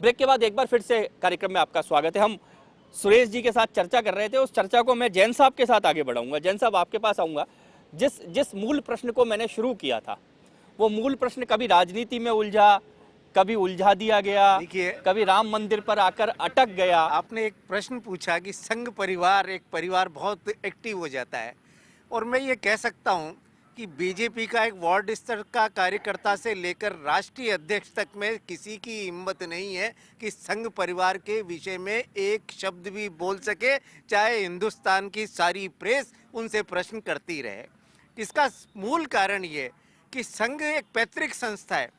Break के बाद एक बार फिर से कार्यक्रम में आपका स्वागत है। हम सुरेश जी के साथ चर्चा कर रहे थे, उस चर्चा को मैं जैन साहब के साथ आगे बढ़ाऊंगा। जैन साहब, आपके पास आऊंगा। जिस मूल प्रश्न को मैंने शुरू किया था, वो मूल प्रश्न कभी राजनीति में उलझा, कभी उलझा दिया गया, कभी राम मंदिर पर आकर अटक गया। आपने एक प्रश्न पूछा कि संघ परिवार, एक परिवार बहुत एक्टिव हो जाता है, और मैं ये कह सकता हूँ कि बीजेपी का एक वार्ड स्तर का कार्यकर्ता से लेकर राष्ट्रीय अध्यक्ष तक में किसी की हिम्मत नहीं है कि संघ परिवार के विषय में एक शब्द भी बोल सके, चाहे हिंदुस्तान की सारी प्रेस उनसे प्रश्न करती रहे। इसका मूल कारण ये कि संघ एक पैतृक संस्था है।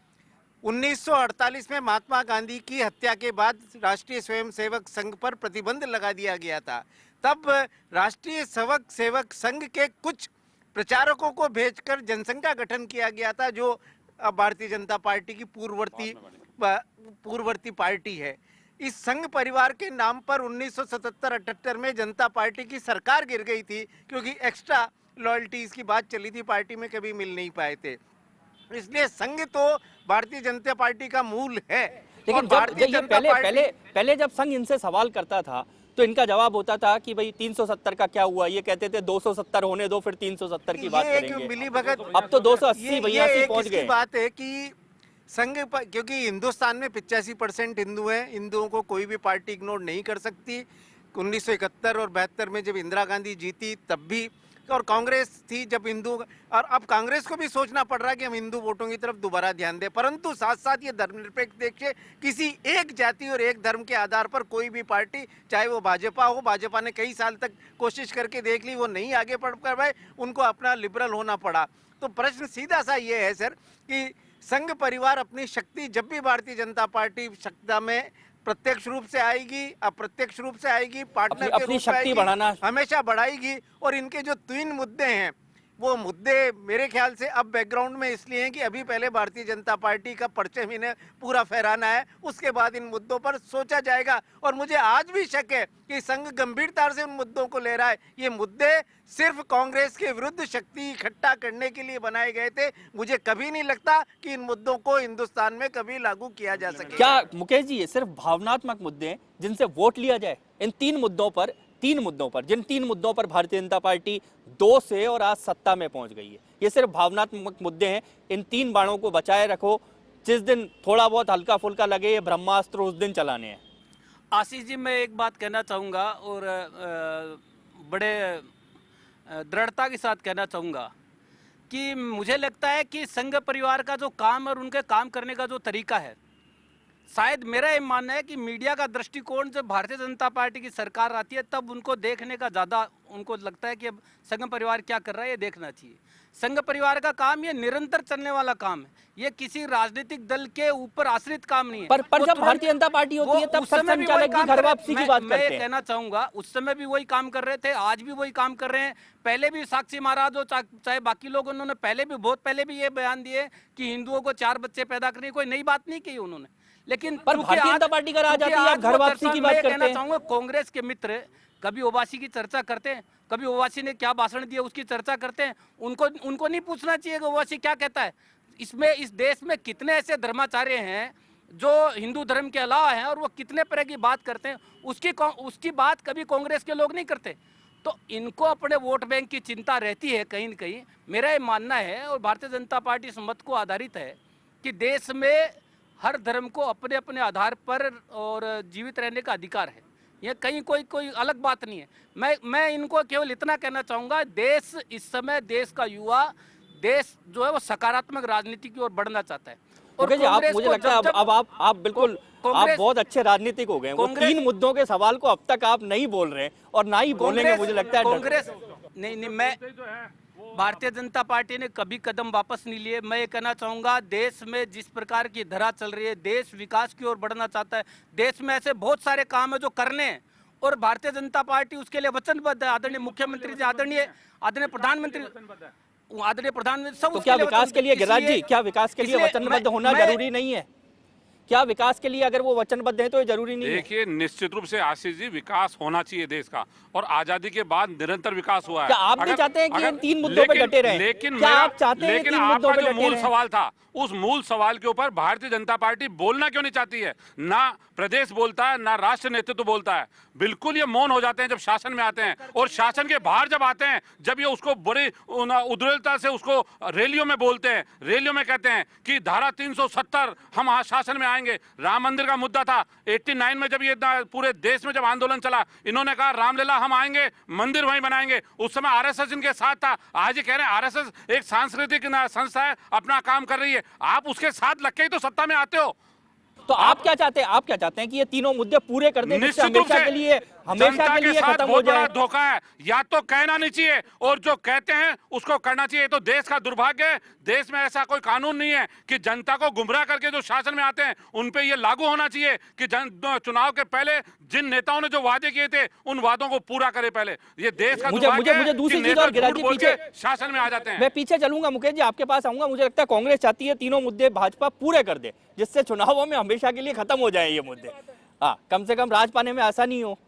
1948 में महात्मा गांधी की हत्या के बाद राष्ट्रीय स्वयंसेवक संघ पर प्रतिबंध लगा दिया गया था। तब राष्ट्रीय सेवक संघ के कुछ प्रचारकों को भेजकर जनसंघ का गठन किया गया था, जो भारतीय जनता पार्टी की पूर्ववर्ती पार्टी है। इस संघ परिवार के नाम पर 1977-78 में जनता पार्टी की सरकार गिर गई थी, क्योंकि एक्स्ट्रा लॉयल्टीज की बात चली थी, पार्टी में कभी मिल नहीं पाए थे। इसलिए संघ तो भारतीय जनता पार्टी का मूल है। लेकिन जब ये पहले जब संघ इनसे सवाल करता था तो इनका जवाब होता था कि भाई 370 का क्या हुआ। ये कहते थे 270 होने दो, फिर 370 की बात करेंगे। मिली भगत अब तो 280 82 पहुंच गए। बात है कि संघ, क्योंकि हिंदुस्तान में 85% हिंदू हैं, हिंदुओं को कोई भी पार्टी इग्नोर नहीं कर सकती। 1971 और 72 में जब इंदिरा गांधी जीती तब भी, और कांग्रेस थी जब हिंदू, और अब कांग्रेस को भी सोचना पड़ रहा है कि हम हिंदू वोटों की तरफ दोबारा ध्यान दें। परंतु साथ साथ ये धर्मनिरपेक्ष देखिए, किसी एक जाति और एक धर्म के आधार पर कोई भी पार्टी, चाहे वो भाजपा हो, भाजपा ने कई साल तक कोशिश करके देख ली, वो नहीं आगे बढ़ पाए, उनको अपना लिबरल होना पड़ा। तो प्रश्न सीधा सा ये है सर कि संघ परिवार अपनी शक्ति, जब भी भारतीय जनता पार्टी सत्ता में प्रत्यक्ष रूप से आएगी, अप्रत्यक्ष रूप से आएगी, पार्टनर के रूप में आएगी, हमेशा बढ़ाएगी। और इनके जो 3 मुद्दे हैं, वो मुद्दे मेरे ख्याल से अब बैकग्राउंड में इसलिए हैं कि अभी पहले भारतीय जनता पार्टी का परचम इन्हें पूरा फहराना है, उसके बाद इन मुद्दों पर सोचा जाएगा। और मुझे आज भी शक है कि संघ गंभीरता से उन मुद्दों को ले रहा है। ये मुद्दे सिर्फ कांग्रेस के विरुद्ध शक्ति इकट्ठा करने के लिए बनाए गए थे। मुझे कभी नहीं लगता कि इन मुद्दों को हिंदुस्तान में कभी लागू किया जा सके। क्या मुकेश जी, ये सिर्फ भावनात्मक मुद्दे हैं जिनसे वोट लिया जाए? इन 3 मुद्दों पर जिन 3 मुद्दों पर भारतीय जनता पार्टी 2 से और आज सत्ता में पहुंच गई है, ये सिर्फ भावनात्मक मुद्दे हैं। इन 3 बाणों को बचाए रखो, जिस दिन थोड़ा बहुत हल्का फुल्का लगे ये ब्रह्मास्त्र उस दिन चलाने हैं। आशीष जी, मैं एक बात कहना चाहूँगा और बड़े दृढ़ता के साथ कहना चाहूँगा कि मुझे लगता है कि संघ परिवार का जो काम और उनके काम करने का जो तरीका है, शायद मेरा ये मानना है कि मीडिया का दृष्टिकोण जब भारतीय जनता पार्टी की सरकार आती है तब उनको देखने का ज़्यादा, उनको लगता है कि अब संघ परिवार क्या कर रहा है ये देखना चाहिए। संघ परिवार का काम ये निरंतर चलने वाला काम है, ये किसी राजनीतिक दल के ऊपर आश्रित काम नहीं है। पर जब भारतीय जनता पार्टी होती है तब संचालक जी घर वापसी की बात करते हैं। मैं कहना चाहूंगा उस समय भी वही काम कर रहे थे, आज भी वही काम कर रहे हैं। पहले भी साक्षी महाराज हो चाहे बाकी लोग, उन्होंने बहुत पहले भी ये बयान दिए कि हिंदुओं को 4 बच्चे पैदा करने, कोई नई बात नहीं की उन्होंने। लेकिन पर भारतीय जनता पार्टी का राज आती है, आप घर वापसी की बात करते हैं। कहना चाहूंगा कांग्रेस के मित्र कभी ओवैसी की चर्चा करते हैं, कभी ओवैसी ने क्या भाषण दिया उसकी चर्चा करते हैं। उनको नहीं पूछना चाहिए कि ओवैसी क्या कहता है। इस देश में कितने ऐसे धर्माचार्य हैं जो हिंदू धर्म के अलावा हैं और वो कितने तरह की बात करते हैं, उसकी बात कभी कांग्रेस के लोग नहीं करते। तो इनको अपने वोट बैंक की चिंता रहती है कहीं न कहीं। मेरा ये मानना है, और भारतीय जनता पार्टी इस मत को आधारित है कि देश में हर धर्म को अपने अपने आधार पर और जीवित रहने का अधिकार है। ये कहीं कोई अलग बात नहीं है। मैं इनको केवल इतना कहना चाहूँगा, देश इस समय, देश का युवा, देश जो है वो सकारात्मक राजनीति की ओर बढ़ना चाहता है। और मुझे लगता है अब आप बिल्कुल आप बहुत अच्छे राजनीतिक हो गए। वो 3 मुद्दों के सवाल को अब तक आप नहीं बोल रहे और ना ही बोलेंगे, मुझे लगता है। कांग्रेस नहीं, मैं भारतीय जनता पार्टी ने कभी कदम वापस नहीं लिए। मैं ये कहना चाहूँगा, देश में जिस प्रकार की धारा चल रही है, देश विकास की ओर बढ़ना चाहता है। देश में ऐसे बहुत सारे काम है जो करने हैं और भारतीय जनता पार्टी उसके लिए वचनबद्ध है। आदरणीय मुख्यमंत्री जी, आदरणीय प्रधानमंत्री सब। तो क्या विकास के लिए, गिरिराज जी, क्या विकास के लिए वचनबद्ध होना जरूरी नहीं है? क्या विकास के लिए अगर वो वचनबद्ध हैं तो ये जरूरी नहीं है? देखिए, निश्चित रूप से आशीष जी, विकास होना चाहिए देश का, और आजादी के बाद निरंतर विकास हुआ है। क्या आप भी चाहते हैं कि इन 3 मुद्दों पे डटे रहें? लेकिन क्या आप चाहते हैं लेकिन 3 मुद्दों आपका पे जो डटे मूल रहें? सवाल था, उस मूल सवाल के ऊपर भारतीय जनता पार्टी बोलना क्यों नहीं चाहती है? ना प्रदेश बोलता है, ना राष्ट्र नेतृत्व बोलता है। बिल्कुल ये मौन हो जाते हैं जब शासन में आते हैं, और शासन के बाहर जब आते हैं, जब ये उसको बड़ी उद्वेलता से उसको रैलियों में बोलते हैं, रैलियों में कहते हैं कि धारा 370 हम शासन में आएंगे। राम मंदिर का मुद्दा था 89 में, जब ये पूरे देश में जब आंदोलन चला, इन्होंने कहा रामलला हम आएंगे, मंदिर वहीं बनाएंगे। उस समय आरएसएस इनके साथ था। आज ये कह रहे हैं आरएसएस एक सांस्कृतिक संस्था है, अपना काम कर रही है। आप उसके साथ लग के ही तो सत्ता में आते हो। तो आप क्या चाहते हैं? आप क्या चाहते हैं कि ये तीनों मुद्दे पूरे कर दें, जिससे हमेशा के लिए खत्म हो जाए? धोखा है, या तो कहना नहीं चाहिए, और जो कहते हैं उसको करना चाहिए। तो देश का दुर्भाग्य है, देश में ऐसा कोई कानून नहीं है कि जनता को गुमराह करके जो शासन में आते हैं उन पे ये लागू होना चाहिए कि चुनाव के पहले जिन नेताओं ने जो वादे किए थे उन वादों को पूरा करे। पहले ये देश का दुर्भाग्य है मुझे कि दूसरी चीज नेता और गिरा झूठ जी, बोल पीछे के शासन में आ जाते हैं। मैं पीछे चलूंगा, मुकेश जी आपके पास आऊंगा। मुझे लगता है कांग्रेस चाहती है तीनों मुद्दे भाजपा पूरे कर दे, जिससे चुनावों में हमेशा के लिए खत्म हो जाए ये मुद्दे। हाँ, कम से कम राज पाने में आसानी हो।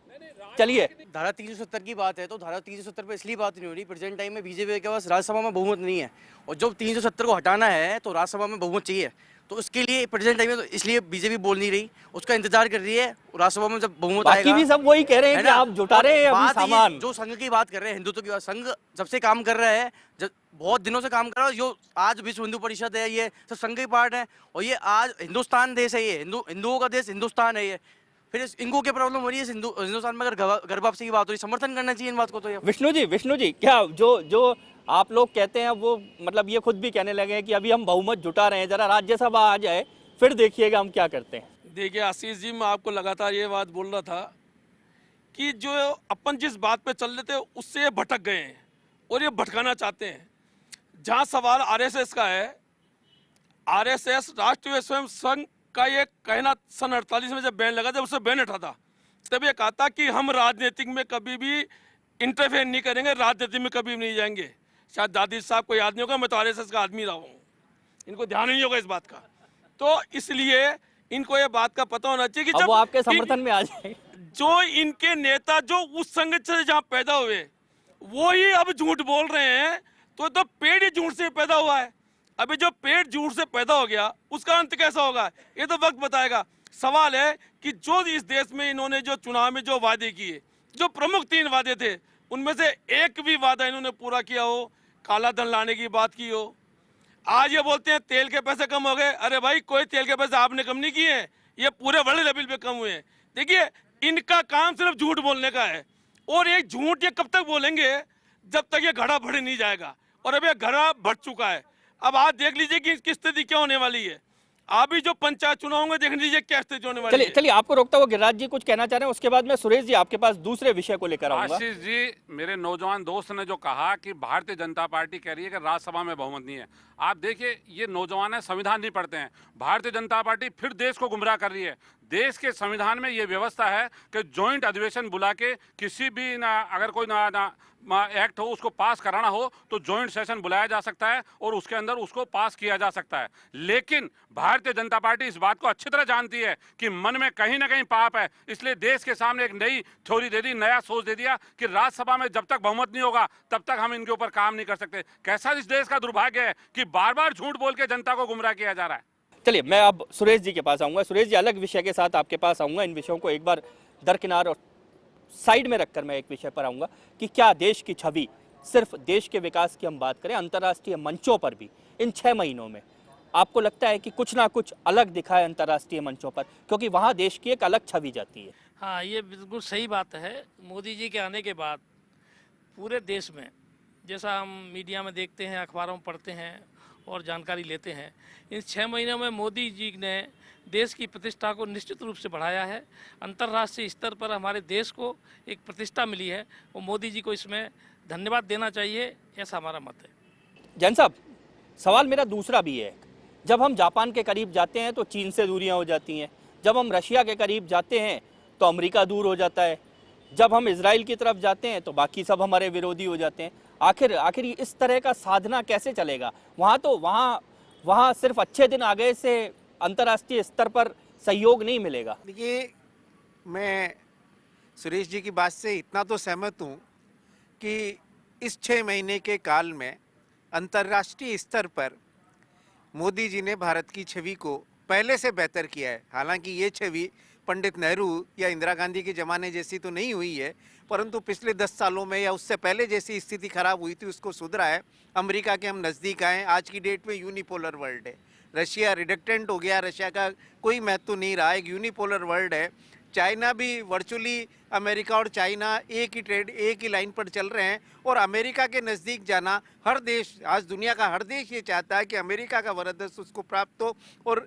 चलिए, धारा 370 की बात है तो धारा 370 पे इसलिए बात नहीं हो रही, प्रेजेंट टाइम में बीजेपी के पास राज्यसभा में बहुमत नहीं है, और जब 370 को हटाना है तो राज्यसभा में बहुमत चाहिए। तो उसके लिए प्रेजेंट टाइम में तो इसलिए बीजेपी बोल नहीं रही, उसका इंतजार कर रही है। राज्यसभा में जब बहुमत बाकी आएगा, भी सब वही कह रहे हैं कि आप जुटा रहे हैं अभी सामान। जो संघ की बात कर रहे हैं, हिंदुत्व की बात, संघ जब से काम कर रहा है, जब बहुत दिनों से काम कर रहा है, जो आज विश्व हिंदू परिषद है, ये सब संघ के पार्ट है। और ये आज हिंदुस्तान देश है, ये हिंदुओं का देश हिंदुस्तान है। ये फिर इनको क्या प्रॉब्लम हो रही है हिंदुस्तान में? अगर घर वापसी की बात हो रही, समर्थन करना चाहिए इन बात को। तो ये विष्णु जी क्या जो आप लोग कहते हैं वो मतलब ये खुद भी कहने लगे हैं कि अभी हम बहुमत जुटा रहे हैं, जरा राज्यसभा आ जाए फिर देखिएगा हम क्या करते हैं। देखिए आशीष जी, मैं आपको लगातार ये बात बोल रहा था कि जो अपन जिस बात पे चल रहे थे उससे ये भटक गए हैं और ये भटकाना चाहते हैं। जहाँ सवाल आरएसएस का है, आरएसएस राष्ट्रीय स्वयं संघ का ये कहना सन 48 में जब बैन लगा, जब उससे बैन हटा था, तब ये कहा था कि हम राजनीतिक में कभी भी इंटरफेयर नहीं करेंगे, राजनीति में कभी नहीं जाएंगे। शायद दादी साहब को याद नहीं होगा, मैं तो आरएसएस का आदमी रहा हूँ, इनको ध्यान नहीं होगा इस बात का। तो इसलिए इनको ये बात का पता होना चाहिए कि जब वो आपके समर्थन में आ जाए, जो इनके नेता जो उस संघ से जहाँ पैदा हुए वो ही अब झूठ बोल रहे हैं, तो पेड़ ही झूठ से पैदा हुआ है। अभी जो पेड़ झूठ से पैदा हो गया उसका अंत कैसा होगा ये तो वक्त बताएगा। सवाल है कि जो इस देश में इन्होंने जो चुनाव में जो वादे किए, जो प्रमुख 3 वादे थे, उनमें से एक भी वादा इन्होंने पूरा किया हो, काला धन लाने की बात की हो। आज ये बोलते हैं तेल के पैसे कम हो गए। अरे भाई, कोई तेल के पैसे आपने कम नहीं किए हैं, ये पूरे वर्ल्ड लेवल पे कम हुए हैं। देखिए, इनका काम सिर्फ झूठ बोलने का है, और ये झूठ ये कब तक बोलेंगे जब तक ये घड़ा भर नहीं जाएगा। और अब ये घड़ा भर चुका है। अब आप देख लीजिए कि इसकी स्थिति क्या होने वाली है। अभी जो पंचायत चुनाव होंगे, देख लीजिए क्या स्थिति होने वाली है। चलिए आपको रोकता हुआ गिरिराज जी कुछ कहना चाह रहे हैं, उसके बाद मैं सुरेश जी आपके पास दूसरे विषय को लेकर आऊंगा। आशीष जी, मेरे नौजवान दोस्त ने जो कहा कि भारतीय जनता पार्टी कह रही है कि राज्यसभा में बहुमत नहीं है, आप देखिए ये नौजवान है, संविधान नहीं पढ़ते हैं। भारतीय जनता पार्टी फिर देश को गुमराह कर रही है। देश के संविधान में ये व्यवस्था है कि जॉइंट अधिवेशन बुला के किसी भी अगर कोई एक्ट हो उसको पास कराना हो तो जॉइंट सेशन बुलाया जा सकता है और उसके अंदर उसको पास किया जा सकता है। लेकिन भारतीय जनता पार्टी इस बात को अच्छी तरह जानती है कि मन में कहीं ना कहीं पाप है, इसलिए देश के सामने एक नई थ्योरी दे दी, नया सोच दे दिया कि राज्यसभा में जब तक बहुमत नहीं होगा तब तक हम इनके ऊपर काम नहीं कर सकते। कैसा इस देश का दुर्भाग्य है कि बार बार झूठ बोल के जनता को गुमराह किया जा रहा है। चलिए मैं अब सुरेश जी के पास आऊंगा। सुरेश जी, अलग विषय के साथ आपके पास आऊंगा। इन विषयों को एक बार दरकिनार और साइड में रखकर मैं एक विषय पर आऊंगा कि क्या देश की छवि, सिर्फ देश के विकास की हम बात करें, अंतर्राष्ट्रीय मंचों पर भी इन 6 महीनों में आपको लगता है कि कुछ ना कुछ अलग दिखा है अंतर्राष्ट्रीय मंचों पर, क्योंकि वहाँ देश की एक अलग छवि जाती है? हाँ, ये बिल्कुल सही बात है। मोदी जी के आने के बाद पूरे देश में, जैसा हम मीडिया में देखते हैं, अखबारों में पढ़ते हैं और जानकारी लेते हैं, इन 6 महीनों में मोदी जी ने देश की प्रतिष्ठा को निश्चित रूप से बढ़ाया है। अंतर्राष्ट्रीय स्तर पर हमारे देश को एक प्रतिष्ठा मिली है, वो मोदी जी को इसमें धन्यवाद देना चाहिए, ऐसा हमारा मत है। जैन साहब, सवाल मेरा दूसरा भी है। जब हम जापान के करीब जाते हैं तो चीन से दूरियां हो जाती हैं, जब हम रशिया के करीब जाते हैं तो अमेरिका दूर हो जाता है, जब हम इजराइल की तरफ जाते हैं तो बाकी सब हमारे विरोधी हो जाते हैं। आखिर इस तरह का साधना कैसे चलेगा? वहाँ सिर्फ अच्छे दिन आ गए से अंतर्राष्ट्रीय स्तर पर सहयोग नहीं मिलेगा। देखिए, मैं सुरेश जी की बात से इतना तो सहमत हूँ कि इस 6 महीने के काल में अंतर्राष्ट्रीय स्तर पर मोदी जी ने भारत की छवि को पहले से बेहतर किया है। हालांकि ये छवि पंडित नेहरू या इंदिरा गांधी के ज़माने जैसी तो नहीं हुई है, परंतु पिछले 10 सालों में या उससे पहले जैसी स्थिति खराब हुई थी उसको सुधरा है। अमेरिका के हम नज़दीक आए। आज की डेट में यूनिपोलर वर्ल्ड है। रशिया रिडक्टेंट हो गया, रशिया का कोई महत्व नहीं रहा, एक यूनिपोलर वर्ल्ड है। चाइना भी वर्चुअली अमेरिका और चाइना एक ही लाइन पर चल रहे हैं, और अमेरिका के नज़दीक जाना हर देश, आज दुनिया का हर देश ये चाहता है कि अमेरिका का वर्चस्व उसको प्राप्त हो। और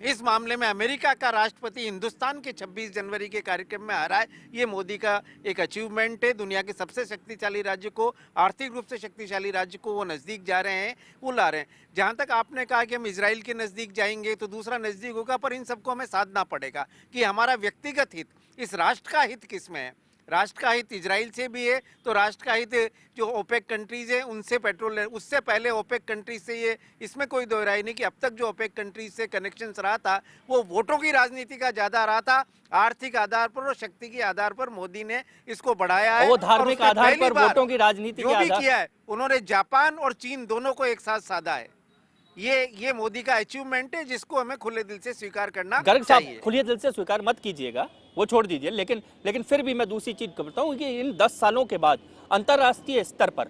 इस मामले में अमेरिका का राष्ट्रपति हिंदुस्तान के 26 जनवरी के कार्यक्रम में आ रहा है। ये मोदी का एक अचीवमेंट है। दुनिया के सबसे शक्तिशाली राज्य को, आर्थिक रूप से शक्तिशाली राज्य को वो नज़दीक जा रहे हैं, वो ला रहे हैं। जहाँ तक आपने कहा कि हम इजराइल के नज़दीक जाएंगे तो दूसरा नज़दीक होगा, पर इन सबको हमें साधना पड़ेगा कि हमारा व्यक्तिगत हित, इस राष्ट्र का हित किस में है। राष्ट्र का हित इजराइल से भी है, तो राष्ट्र का हित जो ओपेक कंट्रीज है उनसे पेट्रोल, उससे पहले ओपेक कंट्रीज से, ये इसमें कोई दो राय नहीं कि अब तक जो ओपेक कंट्रीज से कनेक्शन रहा था वो वोटों की राजनीति का ज़्यादा रहा था। आर्थिक आधार पर और शक्ति के आधार पर मोदी ने इसको बढ़ाया है। वो धार्मिक और उसने आधार पहली पर बार वोटों की राजनीति जो के भी आधार किया है, उन्होंने जापान और चीन दोनों को एक साथ साधा है। ये मोदी का अचीवमेंट है, जिसको हमें खुले दिल से स्वीकार करना गर्ग साहब, चाहिए। खुले दिल से स्वीकार मत कीजिएगा, वो छोड़ दीजिए, लेकिन फिर भी मैं दूसरी चीज करता हूँ कि इन 10 सालों के बाद अंतर्राष्ट्रीय स्तर पर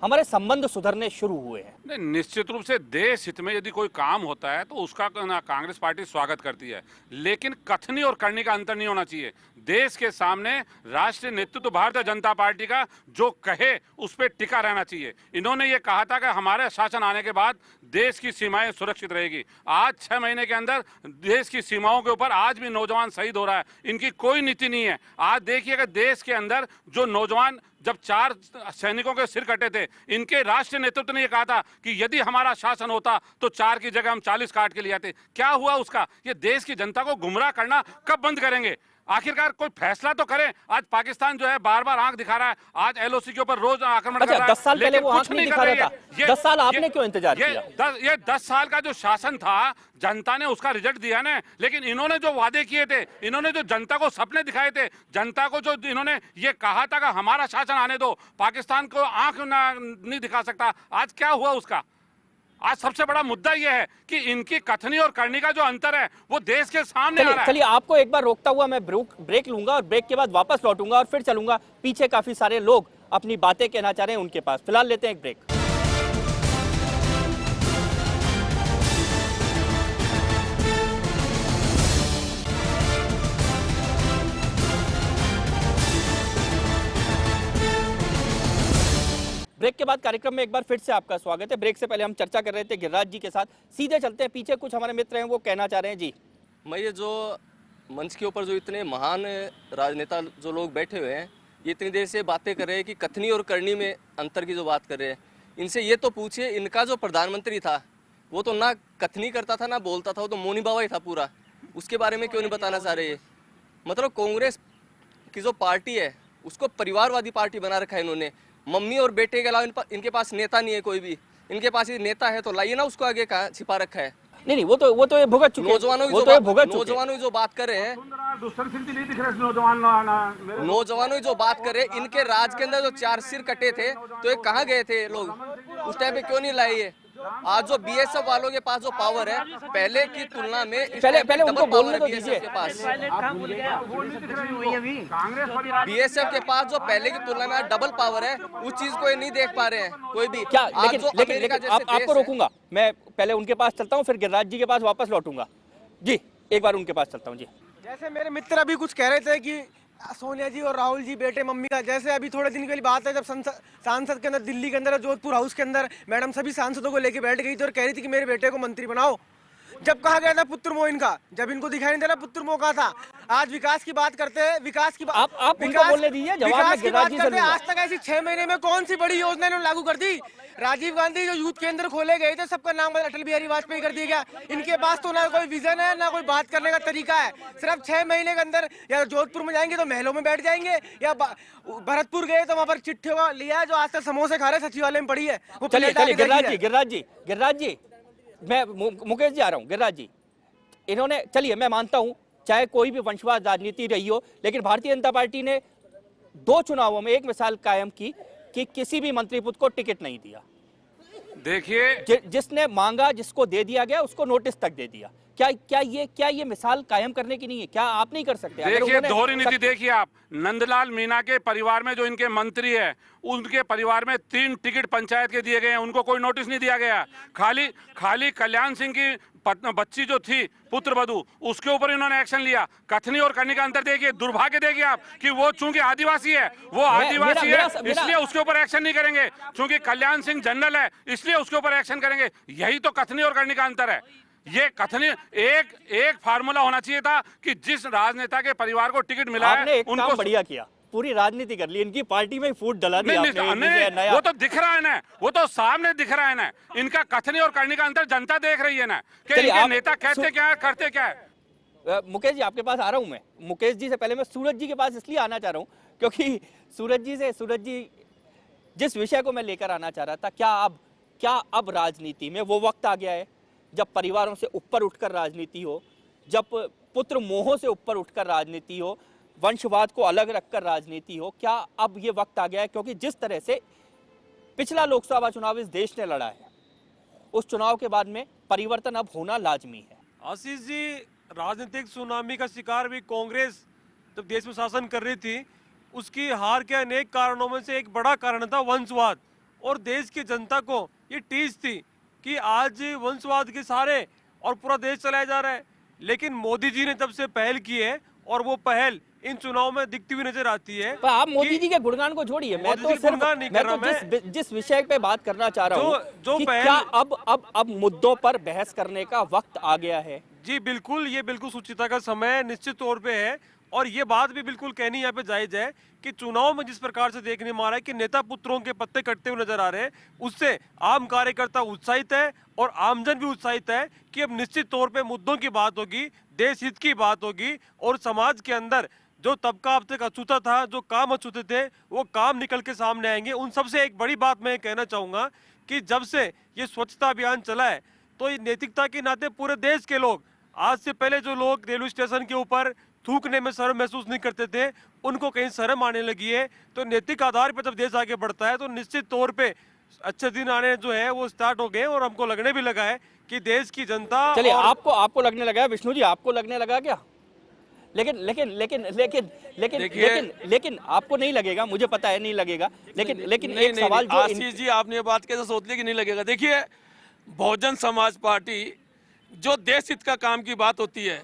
हमारे संबंध सुधरने शुरू हुए हैं। नहीं, निश्चित रूप से देश हित में यदि कोई काम होता है तो उसका कांग्रेस पार्टी स्वागत करती है, लेकिन कथनी और करनी का अंतर नहीं होना चाहिए। देश के सामने राष्ट्रीय नेतृत्व भारतीय जनता पार्टी का जो कहे उस पर टिका रहना चाहिए। इन्होंने ये कहा था कि हमारे शासन आने के बाद देश की सीमाएं सुरक्षित रहेगी। आज 6 महीने के अंदर देश की सीमाओं के ऊपर आज भी नौजवान शहीद हो रहा है। इनकी कोई नीति नहीं है। आज देखिएगा देश के अंदर जो नौजवान, जब 4 सैनिकों के सिर कटे थे, इनके राष्ट्रीय नेतृत्व ने यह कहा था कि यदि हमारा शासन होता तो 4 की जगह हम 40 काट के लिए आते। क्या हुआ उसका? ये देश की जनता को गुमराह करना कब बंद करेंगे? आखिरकार कोई फैसला तो करें। आज पाकिस्तान जो है बार बार आंख दिखा रहा है, आज एलओसी के ऊपर रोज आक्रमण कर रहा है। 10 साल पहले वो आंख नहीं दिखा रहा था। 10 साल आपने क्यों इंतजार किया? ये 10 साल का जो शासन था, जनता ने उसका रिजल्ट दिया ना। लेकिन इन्होंने जो वादे किए थे, इन्होंने जो जनता को सपने दिखाए थे, जनता को जो इन्होंने ये कहा था कि हमारा शासन आने दो, पाकिस्तान को आंख नहीं दिखा सकता, आज क्या हुआ उसका? आज सबसे बड़ा मुद्दा यह है कि इनकी कथनी और करनी का जो अंतर है वो देश के सामने आ रहा है। चलिए आपको एक बार रोकता हुआ मैं ब्रेक लूंगा और ब्रेक के बाद वापस लौटूंगा और फिर चलूंगा। पीछे काफी सारे लोग अपनी बातें कहना चाह रहे हैं उनके पास। फिलहाल लेते हैं एक ब्रेक। ब्रेक के बाद कार्यक्रम में एक बार फिर से आपका स्वागत है। ब्रेक से पहले हम चर्चा कर रहे थे गिरिराज जी के साथ। सीधे चलते हैं, पीछे कुछ हमारे मित्र हैं वो कहना चाह रहे हैं। जी, मैं ये जो मंच के ऊपर जो इतने महान राजनेता जो लोग बैठे हुए हैं, ये इतनी देर से बातें कर रहे हैं कि कथनी और करनी में अंतर की जो बात कर रहे हैं, इनसे ये तो पूछिए, इनका जो प्रधानमंत्री था वो तो ना कथनी करता था ना बोलता था, वो तो मौनी बाबा ही था पूरा। उसके बारे में क्यों नहीं बताना चाह रहे? मतलब कांग्रेस की जो पार्टी है उसको परिवारवादी पार्टी बना रखा है इन्होंने। मम्मी और बेटे के अलावा इनके पास नेता नहीं है कोई भी। इनके पास ये नेता है तो लाइए ना, उसको आगे कहाँ छिपा रखा है? नहीं, वो तो ये भुगत चुके हैं। नौजवानों की जो बात कर रहे हैं, नौजवानों की जो बात कर रहे हैं, इनके राज के अंदर जो 4 सिर कटे थे तो ये कहाँ गए थे लोग? उस टाइम पे क्यों नहीं लाए ये? आज जो बीएसएफ वालों के पास जो पावर है पहले की तुलना में, पहले उनको बोलने तो दीजिए। के पास बीएसएफ के पास जो पहले की तुलना में डबल पावर है, उस चीज को ये नहीं देख पा रहे हैं कोई भी। क्या? लेकिन आपको रोकूंगा, मैं पहले उनके पास चलता हूँ, फिर गिरिराज जी के पास वापस लौटूंगा। जी, एक बार उनके पास चलता हूँ। जी, जैसे मेरे मित्र अभी कुछ कह रहे थे कि सोनिया जी और राहुल जी बेटे मम्मी का, जैसे अभी थोड़े दिन की बात है जब सांसद के अंदर, दिल्ली के अंदर, जोधपुर हाउस के अंदर मैडम सभी सांसदों को लेके बैठ गई थी और कह रही थी कि मेरे बेटे को मंत्री बनाओ। जब कहा गया था पुत्र मोह इनका, जब इनको दिखाई नहीं दे रहा पुत्र मोह कहा था। आज विकास की बात करते हैं, विकास की बात आप उनको बोलने दीजिए, जवाब मैं गिरिराज जी से लूंगा। आज तक ऐसी 6 महीने में कौन सी बड़ी योजना इन्होंने लागू कर दी? राजीव गांधी जो यूथ केंद्र खोले गए थे, सबका नाम अटल बिहारी वाजपेयी कर दिया गया। इनके पास तो ना कोई विजन है ना कोई बात करने का तरीका है। सिर्फ 6 महीने के अंदर या जोधपुर में जाएंगे तो महलों में बैठ जाएंगे, या भरतपुर गए तो वहाँ पर चिट्ठी लिया जो आज तक समोसे खा रहे सचिवालय में पड़ी है। चलिए गिरिराज जी, मैं मुकेश जी आ रहा हूँ। गिरिराज जी, इन्होंने, चलिए मैं मानता हूं चाहे कोई भी वंशवाद राजनीति रही हो, लेकिन भारतीय जनता पार्टी ने 2 चुनावों में एक मिसाल कायम की कि किसी भी मंत्री पुत्र को टिकट नहीं दिया। देखिए जिसने मांगा, जिसको दे दिया गया, उसको नोटिस तक दे दिया। क्या ये मिसाल कायम करने की नहीं है? क्या आप नहीं कर सकते? देखिए दोहरी नीति देखिए आप, नंदलाल मीना के परिवार में जो इनके मंत्री है, उनके परिवार में 3 टिकट पंचायत के दिए गए हैं, उनको कोई नोटिस नहीं दिया गया। खाली कल्याण सिंह की बच्ची जो थी पुत्र वधू, उसके ऊपर इन्होंने एक्शन लिया। कथनी और करनी का अंतर देखिए, दुर्भाग्य देखिए आप कि वो चूंकि आदिवासी है, वो आदिवासी है इसलिए उसके ऊपर एक्शन नहीं करेंगे, चूंकि कल्याण सिंह जनरल है इसलिए उसके ऊपर एक्शन करेंगे। यही तो कथनी और करनी का अंतर है। ये कथनी एक फार्मूला होना चाहिए था कि जिस राजनेता के परिवार को टिकट मिला आपने है एक उनको काम बढ़िया किया, पूरी राजनीति कर ली, इनकी पार्टी में फूट डला दी आपने। नहीं, वो तो दिख रहा है ना, वो तो सामने दिख रहा है ना। इनका कथनी और करनी का अंतर जनता देख रही है ना कि इनके नेता कहते क्या है, करते क्या है। मुकेश जी आपके पास आ रहा हूं मैं। मुकेश जी से पहले मैं सूरज जी के पास इसलिए आना चाह रहा हूं क्योंकि सूरज जी जिस विषय को मैं लेकर आना चाह रहा था, क्या अब राजनीति में वो वक्त आ गया है जब परिवारों से ऊपर उठकर राजनीति हो, जब पुत्र मोहों से ऊपर उठकर राजनीति हो, वंशवाद को अलग रखकर राजनीति हो? क्या अब ये वक्त आ गया है? क्योंकि जिस तरह से पिछला लोकसभा चुनाव इस देश ने लड़ा है, उस चुनाव के बाद में परिवर्तन अब होना लाजमी है। आशीष जी, राजनीतिक सुनामी का शिकार भी कांग्रेस जब देश में शासन कर रही थी, उसकी हार के अनेक कारणों में से एक बड़ा कारण था वंशवाद। और देश की जनता को ये टीस थी कि आज वंशवाद के सहारे और पूरा देश चलाया जा रहा है। लेकिन मोदी जी ने जब से पहल की है, और वो पहल इन चुनाव में दिखती हुई नजर आती है। पर आप मोदी जी के गुणगान को छोड़िए, मैं तो सिर्फ जिस विषय पे बात करना चाह रहा हूँ कि क्या अब मुद्दों पर बहस करने का वक्त आ गया है? जी बिल्कुल, ये बिल्कुल सुचिता का समय निश्चित तौर पे है। और ये बात भी बिल्कुल कहनी यहाँ पे जायज है कि चुनाव में जिस प्रकार से देखने में आ रहा है कि नेता पुत्रों के पत्ते कटते हुए नजर आ रहे हैं, उससे आम कार्यकर्ता उत्साहित है और आमजन भी उत्साहित है कि अब निश्चित तौर पे मुद्दों की बात होगी, देश हित की बात होगी, और समाज के अंदर जो तबका अब तक अछूता था, जो काम अछूते थे, वो काम निकल के सामने आएंगे। उन सबसे एक बड़ी बात मैं कहना चाहूंगा कि जब से ये स्वच्छता अभियान चला है, तो ये नैतिकता के नाते पूरे देश के लोग, आज से पहले जो लोग रेलवे स्टेशन के ऊपर थूकने में शर्म महसूस नहीं करते थे, उनको कहीं शर्म आने लगी है। तो नैतिक आधार पर जब देश आगे बढ़ता है तो निश्चित तौर पे अच्छे दिन आने जो है वो स्टार्ट हो गए, और हमको लगने भी लगा है कि देश की जनता। चलिए आपको लगने लगा है, विष्णु जी आपको लगने लगा क्या? लेकिन आपको नहीं लगेगा, मुझे पता है नहीं लगेगा, लेकिन एक सवाल जो आशीष जी आपने ये बात कैसे सोच ली कि नहीं लगेगा? देखिए, बहुजन समाज पार्टी जो देश हित का काम की बात होती है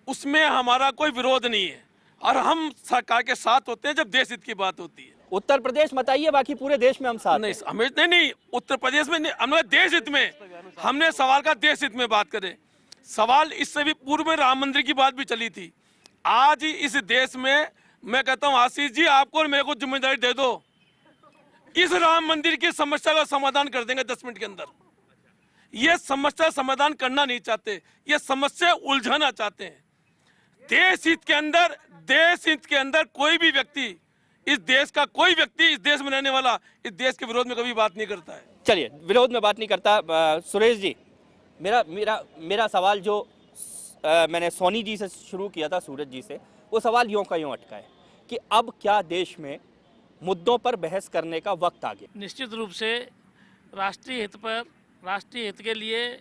उसमें हमारा कोई विरोध नहीं है, और हम सरकार के साथ होते हैं जब देश हित की बात होती है। उत्तर प्रदेश बताइए, बाकी पूरे देश में हम साथ नहीं, हमें नहीं उत्तर प्रदेश में नहीं, हमने देश हित में, हमने सवाल का देश हित में बात करें। सवाल इससे भी पूर्व में राम मंदिर की बात भी चली थी। आज इस देश में मैं कहता हूं आशीष जी, आपको और मेरे को जिम्मेदारी दे दो, इस राम मंदिर की समस्या का समाधान कर देंगे 10 मिनट के अंदर। ये समस्या समाधान करना नहीं चाहते, ये समस्या उलझाना चाहते हैं। देश हित के अंदर कोई भी व्यक्ति, इस देश का कोई व्यक्ति, इस देश में रहने वाला इस देश के विरोध में कभी बात नहीं करता है। चलिए, विरोध में बात नहीं करता। सुरेश जी, मेरा सवाल जो मैंने सोनी जी से शुरू किया था, सूरज जी से, वो सवाल यूं का यूं अटका है कि अब क्या देश में मुद्दों पर बहस करने का वक्त आ गया? निश्चित रूप से राष्ट्रीय हित के लिए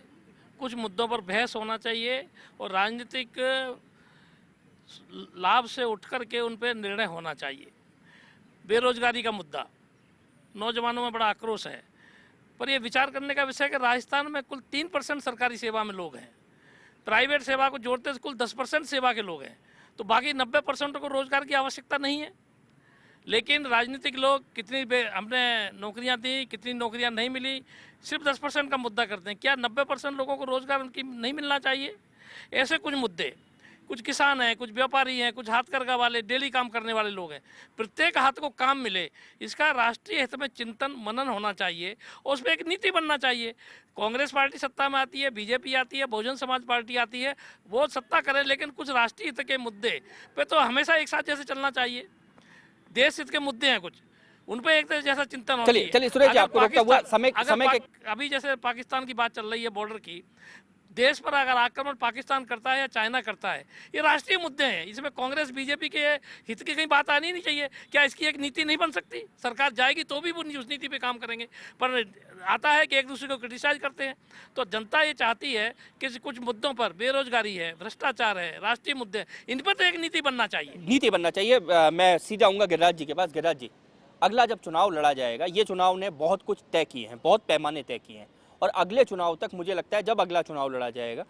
कुछ मुद्दों पर बहस होना चाहिए, और राजनीतिक लाभ से उठ कर के उन पर निर्णय होना चाहिए। बेरोजगारी का मुद्दा, नौजवानों में बड़ा आक्रोश है, पर यह विचार करने का विषय है कि राजस्थान में कुल 3% सरकारी सेवा में लोग हैं, प्राइवेट सेवा को जोड़ते कुल 10% सेवा के लोग हैं, तो बाकी 90% को रोजगार की आवश्यकता नहीं है। लेकिन राजनीतिक लोग हमने नौकरियां दी, कितनी नौकरियां नहीं मिली, सिर्फ 10% का मुद्दा करते हैं। क्या 90% लोगों को रोजगार उनकी नहीं मिलना चाहिए? ऐसे कुछ मुद्दे, कुछ किसान हैं, कुछ व्यापारी हैं, कुछ हाथकरघा वाले, डेली काम करने वाले लोग हैं, प्रत्येक हाथ को काम मिले, इसका राष्ट्रीय हित में चिंतन मनन होना चाहिए, और उसमें एक नीति बनना चाहिए। कांग्रेस पार्टी सत्ता में आती है, बीजेपी आती है, बहुजन समाज पार्टी आती है, वो सत्ता करे, लेकिन कुछ राष्ट्रीय हित के मुद्दे पे तो हमेशा एक साथ जैसे चलना चाहिए। देश हित के मुद्दे हैं कुछ, उन पर एक जैसा चिंतन होना चाहिए। चलिए सुरेश जी, आपको रोकता हुआ समय अभी जैसे पाकिस्तान की बात चल रही है, बॉर्डर की, देश पर अगर आक्रमण पाकिस्तान करता है या चाइना करता है, ये राष्ट्रीय मुद्दे हैं, इसमें कांग्रेस बीजेपी के हित की कहीं बात आनी नहीं चाहिए। क्या इसकी एक नीति नहीं बन सकती? सरकार जाएगी तो भी वो उस नीति पे काम करेंगे, पर आता है कि एक दूसरे को क्रिटिसाइज करते हैं। तो जनता ये चाहती है कि कुछ मुद्दों पर, बेरोजगारी है, भ्रष्टाचार है, राष्ट्रीय मुद्दे, इन पर तो एक नीति बनना चाहिए। नीति बनना चाहिए। मैं सीधा आऊँगा गिरिराज जी के पास। गिरिराज जी, अगला जब चुनाव लड़ा जाएगा, ये चुनाव ने बहुत कुछ तय किए हैं, बहुत पैमाने तय किए हैं, और अगले चुनाव तक मुझे लगता है जब अगला चुनाव लड़ा जाएगा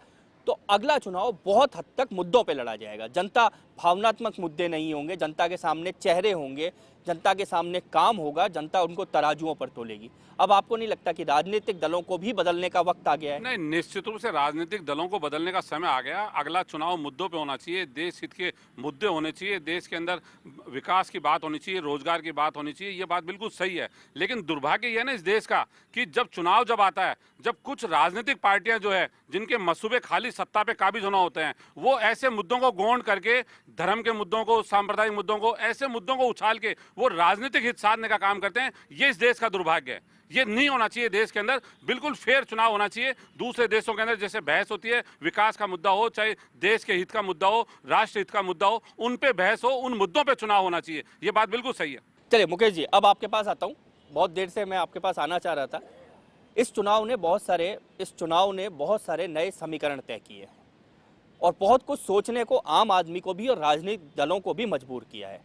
तो अगला चुनाव बहुत हद तक मुद्दों पे लड़ा जाएगा। जनता भावनात्मक मुद्दे नहीं होंगे, जनता के सामने चेहरे होंगे, जनता के सामने काम होगा, जनता उनको तराजुओं पर तोलेगी। अब आपको नहीं लगता कि राजनीतिक दलों को भी बदलने का वक्त आ गया है? नहीं, निश्चित रूप से राजनीतिक दलों को बदलने का समय आ गया। अगला चुनाव मुद्दों पे होना चाहिए, देश हित के मुद्दे होने चाहिए, देश के अंदर विकास की बात होनी चाहिए, रोजगार की बात होनी चाहिए। ये बात बिल्कुल सही है, लेकिन दुर्भाग्य यह है ना इस देश का कि जब आता है, जब कुछ राजनीतिक पार्टियां जो है जिनके मसूबे खाली सत्ता पे काबिज होना होते हैं, वो ऐसे मुद्दों को गोंड करके, धर्म के मुद्दों को, सांप्रदायिक मुद्दों को, ऐसे मुद्दों को उछाल के वो राजनीतिक हित साधने का काम करते हैं। ये इस देश का दुर्भाग्य है। ये नहीं होना चाहिए देश के अंदर। बिल्कुल फेयर चुनाव होना चाहिए। दूसरे देशों के अंदर जैसे बहस होती है, विकास का मुद्दा हो, चाहे देश के हित का मुद्दा हो, राष्ट्र हित का मुद्दा हो, उन पे बहस हो, उन मुद्दों पे चुनाव होना चाहिए। ये बात बिल्कुल सही है। चलिए मुकेश जी, अब आपके पास आता हूँ। बहुत देर से मैं आपके पास आना चाह रहा था। इस चुनाव ने बहुत सारे नए समीकरण तय किए हैं और बहुत कुछ सोचने को आम आदमी को भी और राजनीतिक दलों को भी मजबूर किया है।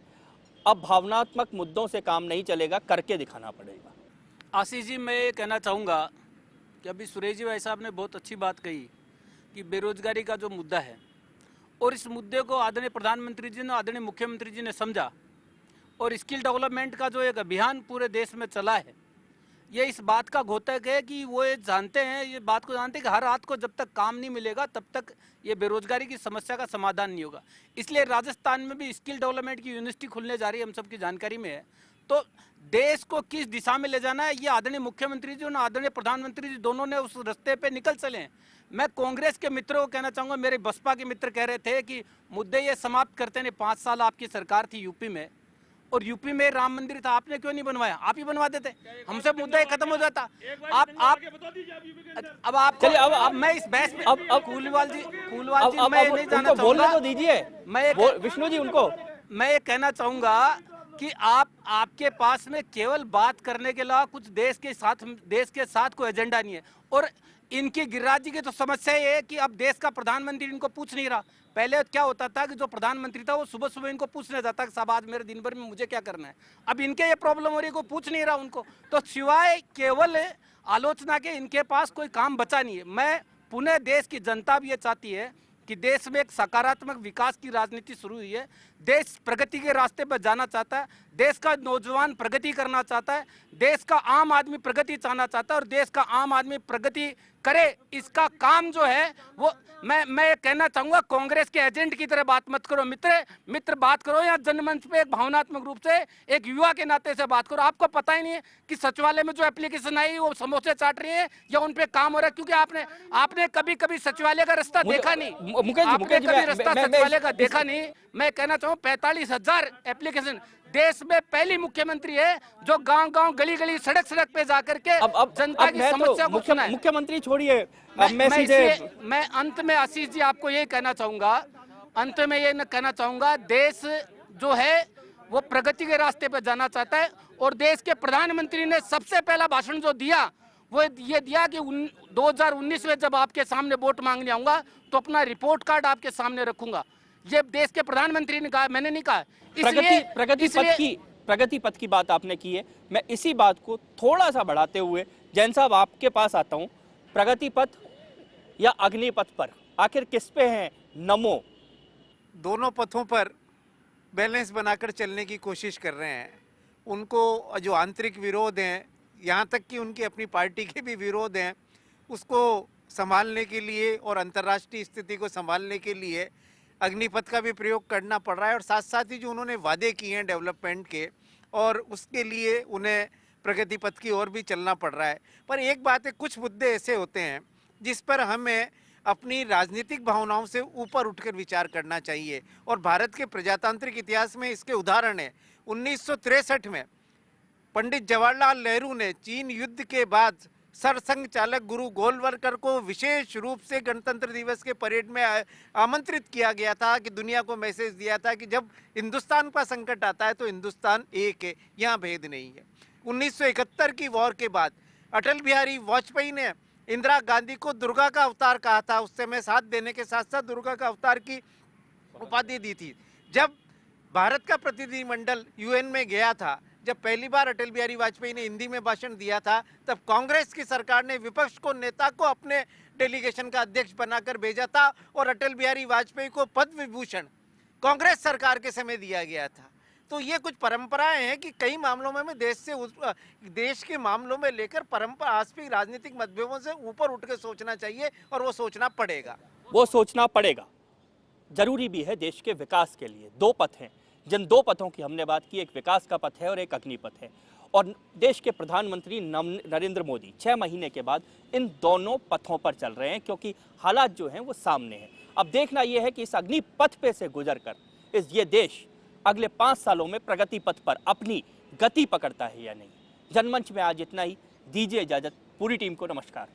अब भावनात्मक मुद्दों से काम नहीं चलेगा, करके दिखाना पड़ेगा। आशीष जी, मैं ये कहना चाहूँगा कि अभी सुरेश जी भाई साहब ने बहुत अच्छी बात कही कि बेरोजगारी का जो मुद्दा है, और इस मुद्दे को आदरणीय प्रधानमंत्री जी ने, आदरणीय मुख्यमंत्री जी ने समझा, और स्किल डेवलपमेंट का जो एक अभियान पूरे देश में चला है, ये इस बात का घोतक है कि वो ये जानते हैं, ये बात को जानते हैं कि हर रात को जब तक काम नहीं मिलेगा तब तक ये बेरोजगारी की समस्या का समाधान नहीं होगा। इसलिए राजस्थान में भी स्किल डेवलपमेंट की यूनिवर्सिटी खुलने जा रही है, हम सबकी जानकारी में है। तो देश को किस दिशा में ले जाना है, ये आदरणीय मुख्यमंत्री जी और आदरणीय प्रधानमंत्री जी दोनों ने उस रास्ते पे निकल चले हैं। मैं कांग्रेस के मित्रों को कहना चाहूँगा, मेरे बसपा के मित्र कह रहे थे कि मुद्दे ये समाप्त करते हैं। 5 साल आपकी सरकार थी यूपी में, और यूपी में राम मंदिर था, आपने क्यों नहीं बनवाया? आप ही बनवा देते, हमसे मुद्दा ही खत्म हो जाता। आप अब आप चलिए, अब मैं इस बहस में अब फूलवाल जी मैं नहीं जाना बोलने चाहूँगा। तो दीजिए विष्णु जी उनको। मैं ये कहना चाहूँगा कि आपके पास में केवल बात करने के अलावा कुछ देश के साथ कोई एजेंडा नहीं है। और इनकी गिरिराज जी की तो समस्या ये है कि अब देश का प्रधानमंत्री इनको पूछ नहीं रहा। पहले क्या होता था कि जो प्रधानमंत्री था वो सुबह सुबह इनको पूछने जाता कि साहब आज मेरे दिन भर में मुझे क्या करना है। अब इनके ये प्रॉब्लम हो रही है, कोई पूछ नहीं रहा उनको, तो सिवाय केवल आलोचना के इनके पास कोई काम बचा नहीं है। मैं पुनः देश की जनता भी ये चाहती है कि देश में एक सकारात्मक विकास की राजनीति शुरू हुई है। देश प्रगति के रास्ते पर जाना चाहता है, देश का नौजवान प्रगति करना चाहता है, देश का आम आदमी प्रगति चाहना चाहता है, और देश का आम आदमी प्रगति करे, इसका काम जो है वो मैं कहना चाहूंगा कांग्रेस के एजेंट की तरह बात मत करो। मित्र बात करो, या जनमंच पे एक भावनात्मक रूप से एक युवा के नाते से बात करो। आपको पता ही नहीं है कि सचिवालय में जो एप्लीकेशन आई वो समोसे चाट रही है या उन पे काम हो रहा है, क्योंकि आपने कभी सचिवालय का रास्ता देखा नहीं। आपने कभी रास्ता सचिवालय का देखा नहीं। मैं कहना चाहूँ 45,000 एप्लीकेशन, देश में पहली मुख्यमंत्री है जो गांव-गांव, गली-गली, सड़क पे जाकर के जनता की समस्या को सुना है। मुख्यमंत्री छोड़िए, मैं अंत में आशीष जी आपको ये कहना चाहूंगा, देश जो है वो प्रगति के रास्ते पे जाना चाहता है, और देश के प्रधानमंत्री ने सबसे पहला भाषण जो दिया वो ये दिया कि 2019 में जब आपके सामने वोट मांगने आऊंगा तो अपना रिपोर्ट कार्ड आपके सामने रखूंगा। ये देश के प्रधानमंत्री ने कहा, मैंने नहीं कहा। प्रगति पथ की बात आपने की है। मैं इसी बात को थोड़ा सा बढ़ाते हुए जैन साहब आपके पास आता हूं। प्रगति पथ या अग्निपथ पर आखिर किस पे हैं नमो? दोनों पथों पर बैलेंस बनाकर चलने की कोशिश कर रहे हैं। उनको जो आंतरिक विरोध हैं, यहाँ तक कि उनकी अपनी पार्टी के भी विरोध हैं, उसको संभालने के लिए और अंतर्राष्ट्रीय स्थिति को संभालने के लिए अग्निपथ का भी प्रयोग करना पड़ रहा है। और साथ साथ ही जो उन्होंने वादे किए हैं डेवलपमेंट के, और उसके लिए उन्हें प्रगति पथ की ओर भी चलना पड़ रहा है। पर एक बात है, कुछ मुद्दे ऐसे होते हैं जिस पर हमें अपनी राजनीतिक भावनाओं से ऊपर उठकर विचार करना चाहिए, और भारत के प्रजातांत्रिक इतिहास में इसके उदाहरण है। 1963 में पंडित जवाहरलाल नेहरू ने चीन युद्ध के बाद सरसंघ चालक गुरु गोलवलकर को विशेष रूप से गणतंत्र दिवस के परेड में आमंत्रित किया गया था, कि दुनिया को मैसेज दिया था कि जब हिंदुस्तान का संकट आता है तो हिंदुस्तान एक है, यहाँ भेद नहीं है। 1971 की वॉर के बाद अटल बिहारी वाजपेयी ने इंदिरा गांधी को दुर्गा का अवतार कहा था। उस समय साथ देने के साथ साथ दुर्गा का अवतार की उपाधि दी थी। जब भारत का प्रतिनिधिमंडल यूएन में गया था, जब पहली बार अटल बिहारी वाजपेयी ने हिंदी में भाषण दिया था, तब कांग्रेस की सरकार ने विपक्ष को नेता को अपने डेलीगेशन का अध्यक्ष बनाकर भेजा था और अटल बिहारी वाजपेयी को पद्म विभूषण कांग्रेस सरकार के समय दिया गया था। तो ये कुछ परंपराएं हैं कि कई मामलों में देश के मामलों में लेकर परंपरा आस्पिक राजनीतिक मतभेदों से ऊपर उठ के सोचना चाहिए, और वो सोचना पड़ेगा। वो सोचना पड़ेगा, जरूरी भी है देश के विकास के लिए। दो पथ हैं, जिन दो पथों की हमने बात की, एक विकास का पथ है और एक अग्निपथ है। और देश के प्रधानमंत्री नरेंद्र मोदी 6 महीने के बाद इन दोनों पथों पर चल रहे हैं, क्योंकि हालात जो हैं वो सामने हैं। अब देखना यह है कि इस अग्निपथ पे से गुजरकर ये देश अगले 5 सालों में प्रगति पथ पर अपनी गति पकड़ता है या नहीं। जनमंच में आज इतना ही। दीजिए इजाजत। पूरी टीम को नमस्कार।